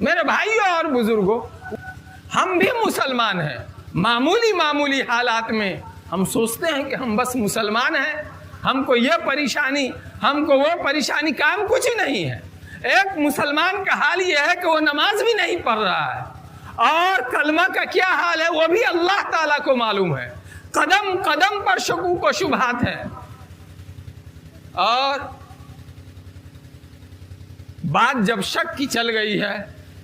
میرے بھائیوں اور بزرگوں، ہم بھی مسلمان ہیں. معمولی حالات میں ہم سوچتے ہیں کہ ہم بس مسلمان ہیں، ہم کو یہ پریشانی، ہم کو وہ پریشانی، کام کچھ نہیں ہے. ایک مسلمان کا حال یہ ہے کہ وہ نماز بھی نہیں پڑھ رہا ہے، اور کلمہ کا کیا حال ہے وہ بھی اللہ تعالیٰ کو معلوم ہے. قدم قدم پر شکوک و شبہات ہیں. اور بات جب شک کی چل گئی ہے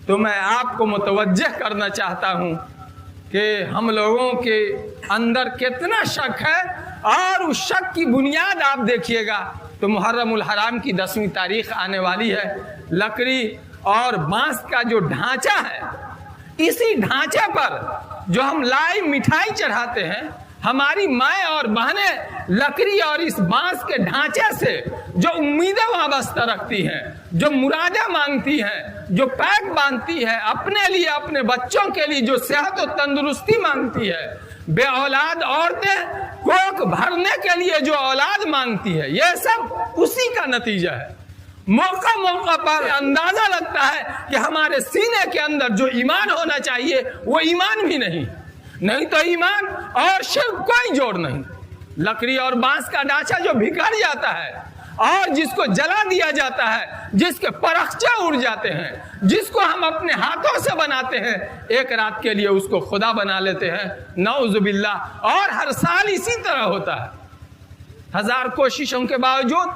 تو میں آپ کو متوجہ کرنا چاہتا ہوں کہ ہم لوگوں کے اندر کتنا شک ہے. اور اس شک کی بنیاد آپ دیکھیے گا تو محرم الحرام کی 10ویں تاریخ آنے والی ہے. لکڑی اور بانس کا جو ڈھانچہ ہے، اسی ڈھانچے پر جو ہم لائی مٹھائی چڑھاتے ہیں، ہماری مائیں اور بہنیں لکڑی اور اس بانس کے ڈھانچے سے جو امیدیں وابستہ رکھتی ہیں، جو مرادیں مانگتی ہیں، جو پیک باندھتی ہے اپنے لیے، اپنے بچوں کے لیے، جو صحت و تندرستی مانگتی ہے، بے اولاد عورتیں کوکھ بھرنے کے لیے جو اولاد مانگتی ہے، یہ سب اسی کا نتیجہ ہے. موقع موقع پر اندازہ لگتا ہے کہ ہمارے سینے کے اندر جو ایمان ہونا چاہیے وہ ایمان بھی نہیں تو ایمان اور شرک کوئی جوڑ نہیں. لکڑی اور بانس کا ڈھانچہ جو بگڑ جاتا ہے اور جس کو جلا دیا جاتا ہے، جس کے پرخچے اڑ جاتے ہیں، جس کو ہم اپنے ہاتھوں سے بناتے ہیں، ایک رات کے لیے اس کو خدا بنا لیتے ہیں، نعوذ باللہ. اور ہر سال اسی طرح ہوتا ہے. ہزار کوششوں کے باوجود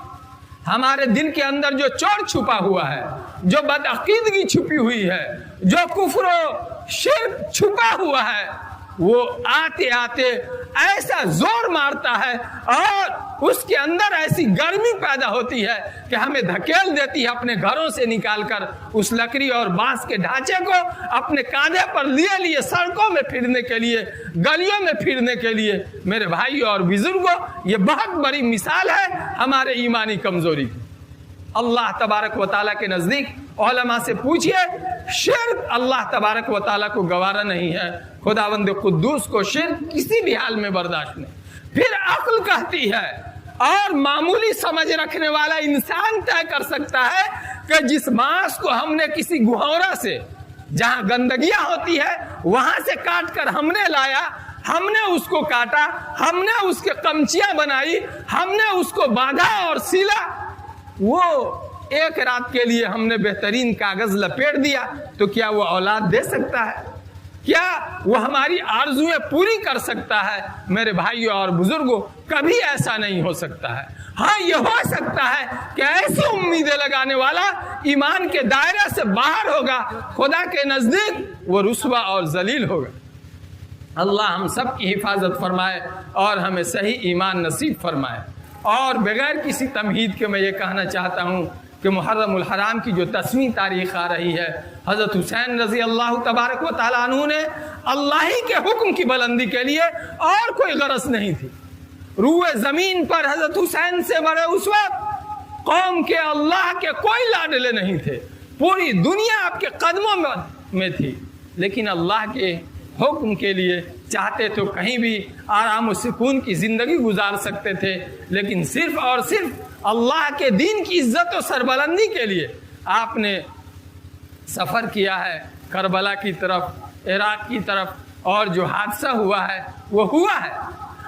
ہمارے دل کے اندر جو چور چھپا ہوا ہے، جو بدعقیدگی چھپی ہوئی ہے، جو کفر و شرک چھپا ہوا ہے، وہ آتے آتے ایسا زور مارتا ہے اور اس کے اندر ایسی گرمی پیدا ہوتی ہے کہ ہمیں دھکیل دیتی ہے اپنے گھروں سے نکال کر اس لکڑی اور بانس کے ڈھانچے کو اپنے کاندھے پر لیے سڑکوں میں پھرنے کے لیے، گلیوں میں پھرنے کے لیے. میرے بھائیوں اور بزرگوں، یہ بہت بڑی مثال ہے ہمارے ایمانی کمزوری کی. اللہ تبارک و تعالیٰ کے نزدیک علماء سے پوچھئے، شرک اللہ تبارک و تعالیٰ کو گوارا نہیں ہے. خداوند قدوس کو شرک کسی بھی حال میں برداشت نہیں. پھر عقل کہتی ہے، اور معمولی سمجھ رکھنے والا انسان طے کر سکتا ہے کہ جس ماس کو ہم نے کسی گہورا سے، جہاں گندگیاں ہوتی ہے، وہاں سے کاٹ کر ہم نے لایا، ہم نے اس کو کاٹا، ہم نے اس کے قمچیاں بنائی، ہم نے اس کو باندھا اور سیلا، وہ ایک رات کے لیے ہم نے بہترین کاغذ لپیٹ دیا، تو کیا وہ اولاد دے سکتا ہے؟ کیا وہ ہماری آرزویں پوری کر سکتا ہے؟ میرے بھائیوں اور بزرگوں، کبھی ایسا نہیں ہو سکتا ہے. ہاں، یہ ہو سکتا ہے کہ ایسی امیدیں لگانے والا ایمان کے دائرے سے باہر ہوگا، خدا کے نزدیک وہ رسوا اور ذلیل ہوگا. اللہ ہم سب کی حفاظت فرمائے اور ہمیں صحیح ایمان نصیب فرمائے. اور بغیر کسی تمہید کے میں یہ کہنا چاہتا ہوں کہ محرم الحرام کی جو 10ویں تاریخ آ رہی ہے، حضرت حسین رضی اللہ تبارک و تعالیٰ عنہ نے اللہ ہی کے حکم کی بلندی کے لیے اور کوئی غرض نہیں تھی. روئے زمین پر حضرت حسین سے بڑے اس وقت قوم کے اللہ کے کوئی لاڈلے نہیں تھے. پوری دنیا آپ کے قدموں میں تھی، لیکن اللہ کے حکم کے لیے چاہتے تو کہیں بھی آرام و سکون کی زندگی گزار سکتے تھے، لیکن صرف اور صرف اللہ کے دین کی عزت و سربلندی کے لیے آپ نے سفر کیا ہے کربلا کی طرف، عراق کی طرف. اور جو حادثہ ہوا ہے وہ ہوا ہے.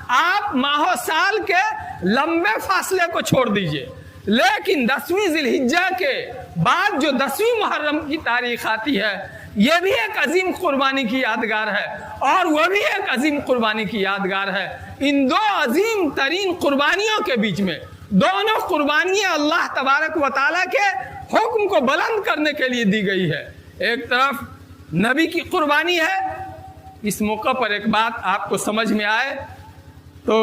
آپ ماہ و سال کے لمبے فاصلے کو چھوڑ دیجئے، لیکن 10ویں ذی الحجہ کے بعد جو 10ویں محرم کی تاریخ آتی ہے، یہ بھی ایک عظیم قربانی کی یادگار ہے، اور وہ بھی ایک عظیم قربانی کی یادگار ہے. ان دو عظیم ترین قربانیوں کے بیچ میں، دونوں قربانیاں اللہ تبارک و تعالیٰ کے حکم کو بلند کرنے کے لیے دی گئی ہے. ایک طرف نبی کی قربانی ہے. اس موقع پر ایک بات آپ کو سمجھ میں آئے تو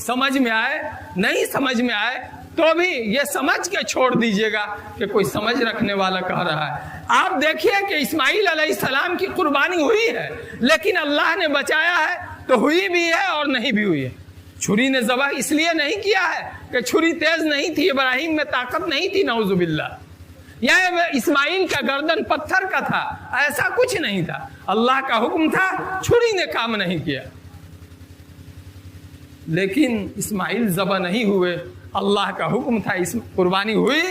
سمجھ میں آئے، نہیں سمجھ میں آئے تو بھی یہ سمجھ کے چھوڑ دیجئے گا کہ کوئی سمجھ رکھنے والا کہہ رہا ہے. آپ دیکھیے کہ اسماعیل علیہ السلام کی قربانی ہوئی ہے، لیکن اللہ نے بچایا ہے تو ہوئی بھی ہے اور نہیں بھی ہوئی ہے. چھری نے ذبح اس لیے نہیں کیا ہے کہ چھری تیز نہیں تھی، ابراہیم میں طاقت نہیں تھی، نعوذ باللہ، یا اسماعیل کا گردن پتھر کا تھا، ایسا کچھ نہیں تھا. اللہ کا حکم تھا، چھری نے کام نہیں کیا. لیکن اسماعیل ذبح نہیں ہوئے، اللہ کا حکم تھا، قربانی ہوئی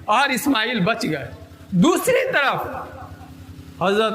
اور اسماعیل بچ گئے. دوسری طرف حضرت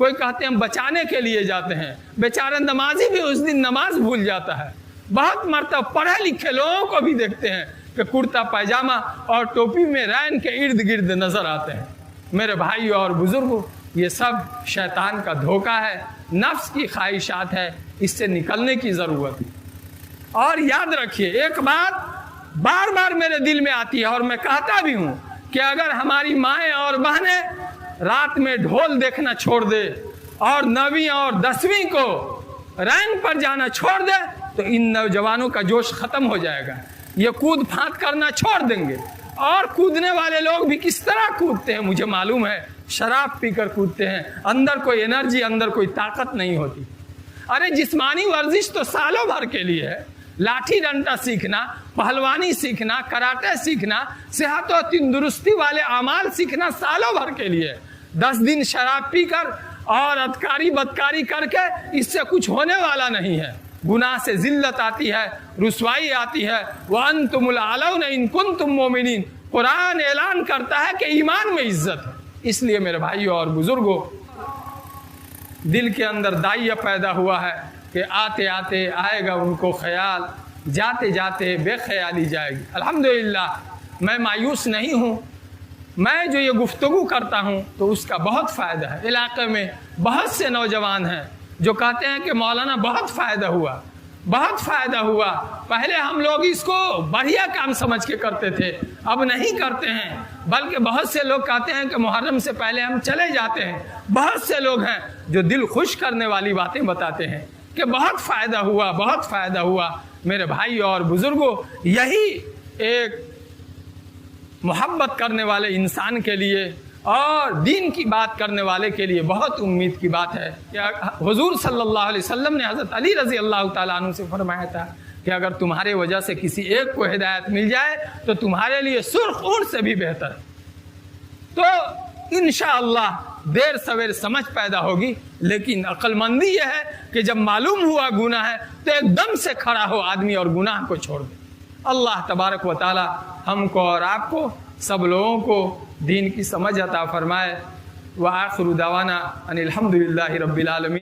کوئی کہتے ہیں ہم بچانے کے لیے جاتے ہیں، بیچارہ نمازی بھی اس دن نماز بھول جاتا ہے۔ بہت مرتبہ پڑھے لکھے لوگوں کو بھی دیکھتے ہیں کہ کرتا پائجامہ اور ٹوپی میں رین کے ارد گرد نظر آتے ہیں۔ میرے بھائیو اور بزرگوں، یہ سب شیطان کا دھوکہ ہے، نفس کی خواہشات ہے، اس سے نکلنے کی ضرورت ہے۔ اور یاد رکھیے ایک بات بار بار میرے دل میں آتی ہے اور میں کہتا بھی ہوں کہ اگر ہماری مائیں اور بہنیں رات میں ڈھول دیکھنا چھوڑ دے اور 9ویں اور 10ویں کو رین پر جانا چھوڑ دے تو ان نوجوانوں کا جوش ختم ہو جائے گا، یہ کود پھاند کرنا چھوڑ دیں گے۔ اور کودنے والے لوگ بھی کس طرح کودتے ہیں مجھے معلوم ہے، شراب پی کر کودتے ہیں، اندر کوئی انرجی، اندر کوئی طاقت نہیں ہوتی۔ ارے جسمانی ورزش تو سالوں بھر کے لیے ہے، لاٹھی ڈنڈا سیکھنا، پہلوانی سیکھنا، کراٹے سیکھنا، صحت و تندرستی والے اعمال سیکھنا سالوں بھر کے لیے۔ 10 دن شراب پی کر اور ادکاری بدکاری کر کے اس سے کچھ ہونے والا نہیں ہے۔ گناہ سے ذلت آتی ہے، رسوائی آتی ہے۔ وَأَنْتُمُ الْأَعْلَوْنَ إِن كُنتُم مُؤْمِنِينَ، قرآن اعلان کرتا ہے کہ ایمان میں عزت ہے۔ اس لیے میرے بھائیوں اور بزرگوں، دل کے اندر دائیا پیدا ہوا ہے کہ آتے آتے آئے گا ان کو خیال، جاتے جاتے بے خیالی جائے گی۔ الحمدللہ میں مایوس نہیں ہوں، میں جو یہ گفتگو کرتا ہوں تو اس کا بہت فائدہ ہے۔ علاقے میں بہت سے نوجوان ہیں جو کہتے ہیں کہ مولانا بہت فائدہ ہوا، بہت فائدہ ہوا، پہلے ہم لوگ اس کو بڑھیا کام سمجھ کے کرتے تھے، اب نہیں کرتے ہیں، بلکہ بہت سے لوگ کہتے ہیں کہ محرم سے پہلے ہم چلے جاتے ہیں۔ بہت سے لوگ ہیں جو دل خوش کرنے والی باتیں بتاتے ہیں کہ بہت فائدہ ہوا، بہت فائدہ ہوا۔ میرے بھائی اور بزرگوں، یہی ایک محبت کرنے والے انسان کے لیے اور دین کی بات کرنے والے کے لیے بہت امید کی بات ہے کہ حضور صلی اللہ علیہ وسلم نے حضرت علی رضی اللہ تعالیٰ عنہ سے فرمایا تھا کہ اگر تمہارے وجہ سے کسی ایک کو ہدایت مل جائے تو تمہارے لیے سرخ اونٹ سے بھی بہتر ہے۔ تو انشاءاللہ دیر سویر سمجھ پیدا ہوگی، لیکن عقل مندی یہ ہے کہ جب معلوم ہوا گناہ ہے تو ایک دم سے کھڑا ہو آدمی اور گناہ کو چھوڑ دے۔ اللہ تبارک و تعالی ہم کو اور آپ کو سب لوگوں کو دین کی سمجھ عطا فرمائے۔ وآخر دعوانا ان الحمدللہ رب العالمین۔